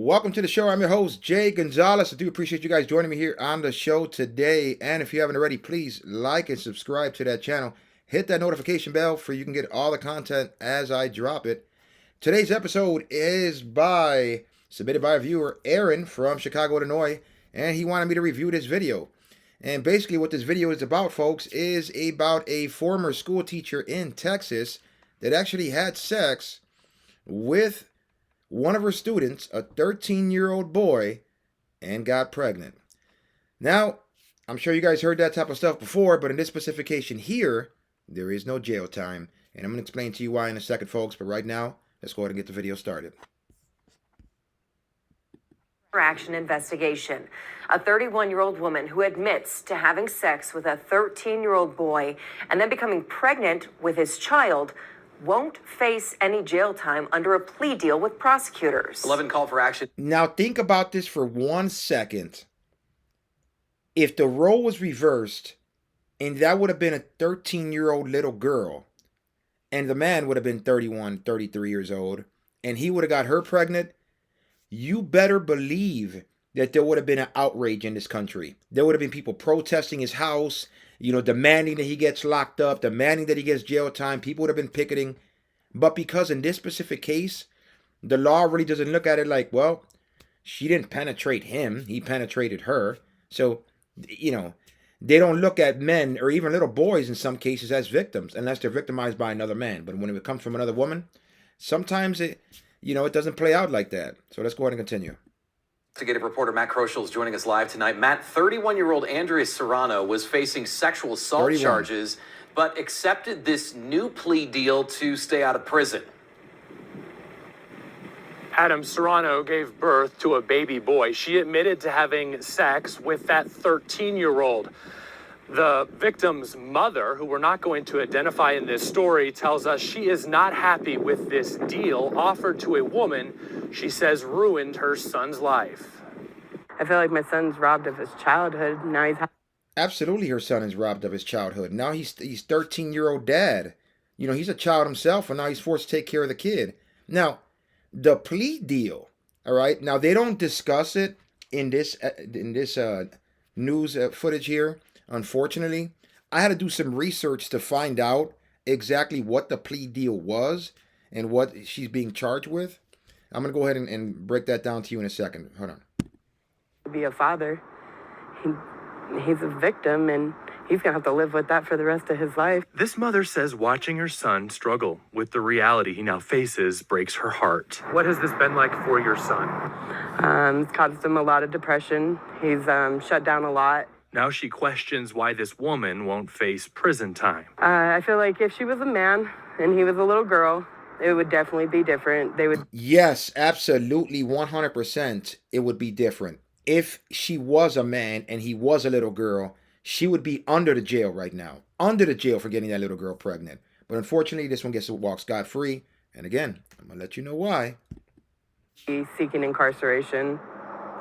Welcome to the show. I'm your host, Jay Gonzalez. I do appreciate you guys joining me here on the show today. And if you haven't already, please like and subscribe to that channel. Hit that notification bell for you can get all the content as I drop it. Today's episode is submitted by a viewer, Aaron from Chicago, Illinois, and he wanted me to review this video. And basically what this video is about, folks, is about a former school teacher in Texas that actually had sex with one of her students, a 13-year-old boy, and got pregnant. Now, I'm sure you guys heard that type of stuff before, but in this specification here, there is no jail time. And I'm going to explain to you why in a second, folks. But right now, let's go ahead and get the video started. Action investigation. A 31-year-old woman who admits to having sex with a 13-year-old boy and then becoming pregnant with his child won't face any jail time under a plea deal with prosecutors. 11 call for action. Now think about this for 1 second. If the role was reversed and that would have been a 13-year-old little girl and the man would have been 31, 33 years old and he would have got her pregnant, you better believe that there would have been an outrage in this country. There would have been people protesting his house, demanding that he gets locked up, demanding that he gets jail time. People would have been picketing. But because in this specific case, the law really doesn't look at it like, well, she didn't penetrate him, he penetrated her. So, they don't look at men or even little boys in some cases as victims unless they're victimized by another man. But when it comes from another woman, sometimes it doesn't play out like that. So let's go ahead and continue. Investigative reporter Matt Kroschel is joining us live tonight. Matt, 31-year-old Andrea Serrano was facing sexual assault 31. charges, but accepted this new plea deal to stay out of prison. Adam, Serrano gave birth to a baby boy. She admitted to having sex with that 13-year-old. The victim's mother, who we're not going to identify in this story, tells us she is not happy with this deal offered to a woman she says ruined her son's life. I feel like my son's robbed of his childhood. Now he's Absolutely, her son is robbed of his childhood. Now he's 13-year-old dad. He's a child himself, and now he's forced to take care of the kid. Now, the plea deal, all right? Now, they don't discuss it in this news footage here, unfortunately. I had to do some research to find out exactly what the plea deal was and what she's being charged with. I'm going to go ahead and break that down to you in a second. Hold on. be a father. He's a victim, and he's going to have to live with that for the rest of his life. This mother says watching her son struggle with the reality he now faces breaks her heart. What has this been like for your son? It's caused him a lot of depression. He's shut down a lot. Now she questions why this woman won't face prison time. I feel like if she was a man and he was a little girl, it would definitely be different. They would. Yes, absolutely, 100%. It would be different. If she was a man and he was a little girl, she would be under the jail right now. Under the jail for getting that little girl pregnant. But unfortunately, this one gets to walk scot-free. And again, I'm going to let you know why. He's seeking incarceration.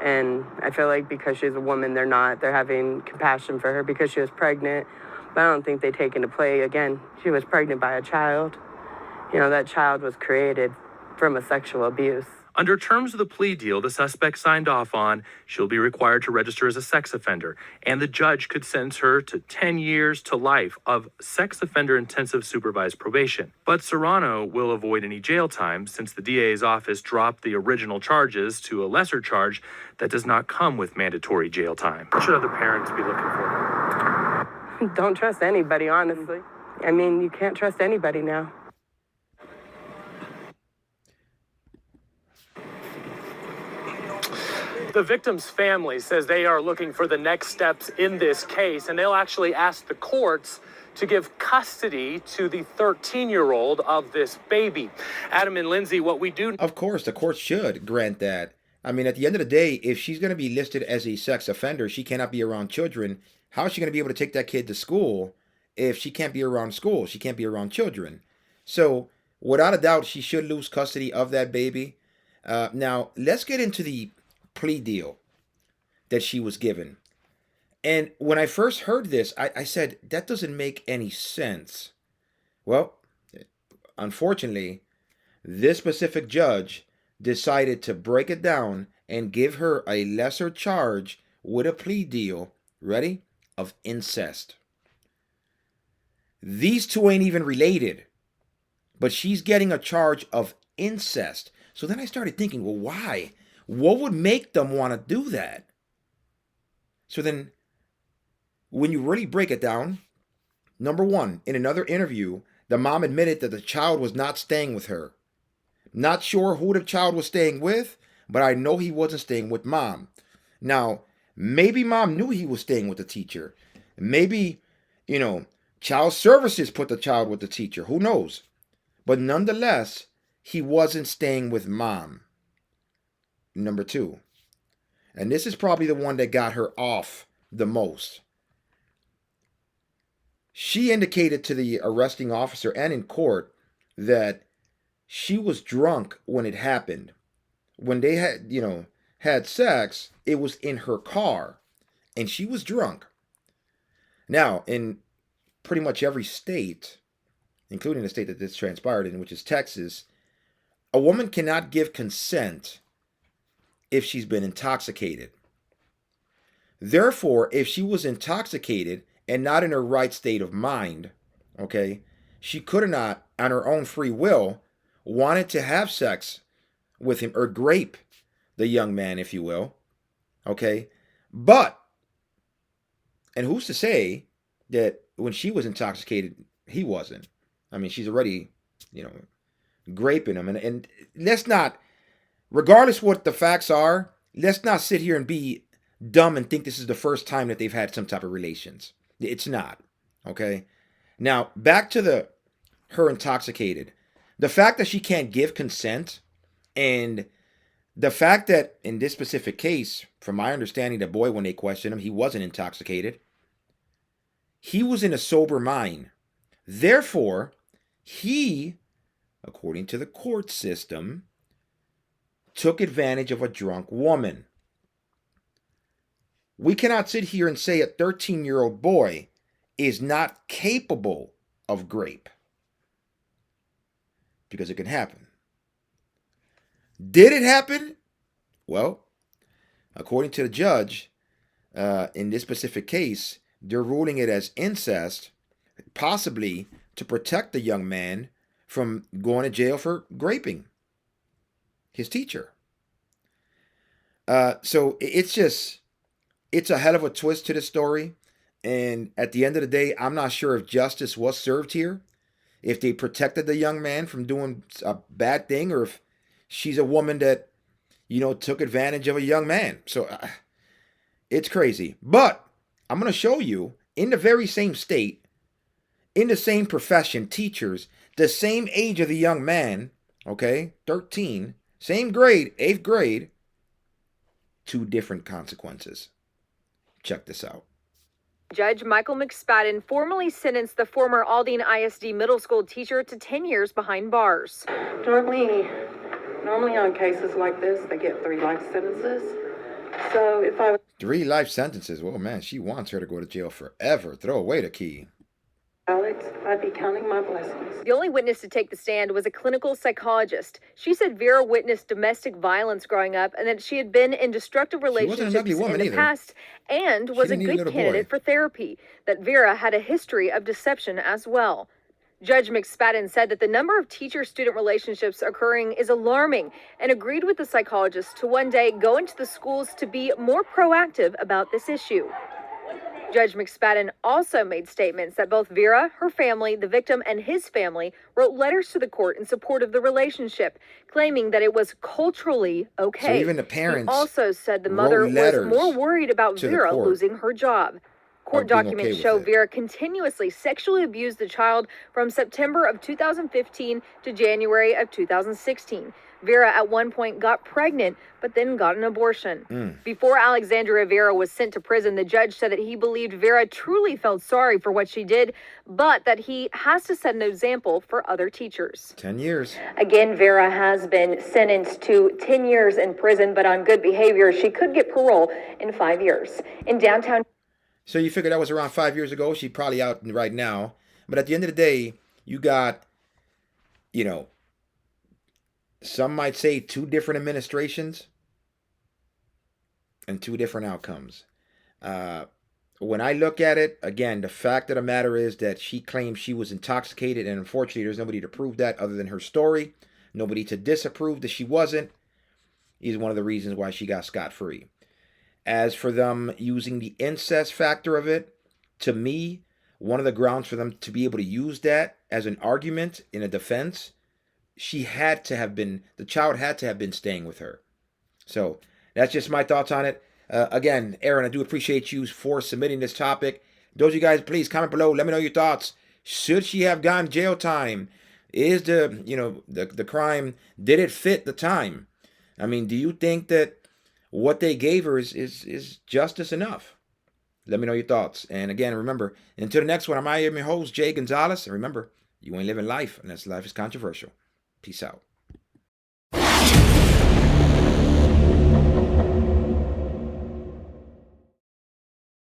And I feel like because she's a woman, they're having compassion for her because she was pregnant. But I don't think they take into play, again, she was pregnant by a child. That child was created from a sexual abuse. Under terms of the plea deal the suspect signed off on, she'll be required to register as a sex offender, and the judge could sentence her to 10 years to life of sex offender intensive supervised probation. But Serrano will avoid any jail time since the DA's office dropped the original charges to a lesser charge that does not come with mandatory jail time. What should other parents be looking for? Don't trust anybody, honestly. I mean, you can't trust anybody now. The victim's family says they are looking for the next steps in this case, and they'll actually ask the courts to give custody to the 13-year-old of this baby. Adam and Lindsay, what we do... Of course, the court should grant that. I mean, at the end of the day, if she's going to be listed as a sex offender, she cannot be around children. How is she going to be able to take that kid to school if she can't be around school? She can't be around children. So, without a doubt, she should lose custody of that baby. Now, let's get into the plea deal that she was given. And when I first heard this, I said, that doesn't make any sense. Well, unfortunately, this specific judge decided to break it down and give her a lesser charge with a plea deal, ready, of incest. These two ain't even related, but she's getting a charge of incest. So then I started thinking, well, why? What would make them want to do that? So then, when you really break it down, number one, in another interview, the mom admitted that the child was not staying with her. Not sure who the child was staying with, but I know he wasn't staying with mom. Now, maybe mom knew he was staying with the teacher. Maybe, child services put the child with the teacher. Who knows? But nonetheless, he wasn't staying with mom. Number two, and this is probably the one that got her off the most. She indicated to the arresting officer and in court that she was drunk when it happened. When they had sex, it was in her car and she was drunk. Now, in pretty much every state, including the state that this transpired in, which is Texas, a woman cannot give consent if she's been intoxicated. Therefore, if she was intoxicated and not in her right state of mind, okay, she could not, on her own free will, wanted to have sex with him or grape the young man, if you will, okay? But, and who's to say that when she was intoxicated, he wasn't? I mean, she's already, graping him. And let's not, regardless what the facts are, let's not sit here and be dumb and think this is the first time that they've had some type of relations. It's not, okay? Now, back to her intoxicated. The fact that she can't give consent, and the fact that in this specific case, from my understanding, the boy, when they questioned him, he wasn't intoxicated. He was in a sober mind. Therefore, he, according to the court system, took advantage of a drunk woman. We cannot sit here and say a 13-year-old boy is not capable of grape, because it can happen. Did it happen? Well, according to the judge, in this specific case, they're ruling it as incest, possibly to protect the young man from going to jail for graping his teacher. So it's a hell of a twist to the story. And at the end of the day, I'm not sure if justice was served here, if they protected the young man from doing a bad thing, or if she's a woman that, took advantage of a young man. So it's crazy. But I'm going to show you, in the very same state, in the same profession, teachers, the same age of the young man, okay, 13, same grade, 8th grade, 2 different consequences. Check this out. Judge Michael McSpadden formally sentenced the former Aldine ISD middle school teacher to 10 years behind bars. Normally on cases like this, they get 3 life sentences. So if I 3 life sentences. Well, man, she wants her to go to jail forever. Throw away the key. Alex, I'd be counting my blessings. The only witness to take the stand was a clinical psychologist. She said Vera witnessed domestic violence growing up and that she had been in destructive relationships in the past and was a good candidate for therapy, that Vera had a history of deception as well. Judge McSpadden said that the number of teacher-student relationships occurring is alarming and agreed with the psychologist to one day go into the schools to be more proactive about this issue. Judge McSpadden also made statements that both Vera, her family, the victim, and his family wrote letters to the court in support of the relationship, claiming that it was culturally okay. So even the parents he also said the mother was more worried about Vera losing her job. Court documents show Vera continuously sexually abused the child from September of 2015 to January of 2016. Vera at one point got pregnant, but then got an abortion. Before Alexandria Vera was sent to prison, the judge said that he believed Vera truly felt sorry for what she did, but that he has to set an example for other teachers. 10 years. Again, Vera has been sentenced to 10 years in prison, but on good behavior, she could get parole in 5 years. In downtown. So you figure that was around 5 years ago. She's probably out right now. But at the end of the day, you got, some might say 2 different administrations and 2 different outcomes. When I look at it, again, the fact of the matter is that she claims she was intoxicated, and unfortunately, there's nobody to prove that other than her story. Nobody to disapprove that she wasn't. Is one of the reasons why she got scot-free. As for them using the incest factor of it, to me, one of the grounds for them to be able to use that as an argument in a defense, the child had to have been staying with her. So that's just my thoughts on it. Again, Aaron, I do appreciate you for submitting this topic. Those of you guys, please comment below. Let me know your thoughts. Should she have gotten jail time? Is the crime, did it fit the time? I mean, do you think that what they gave her is justice enough? Let me know your thoughts. And again, remember, until the next one, I am your host, Jay Gonzalez. And remember, you ain't living life unless life is controversial. Peace out.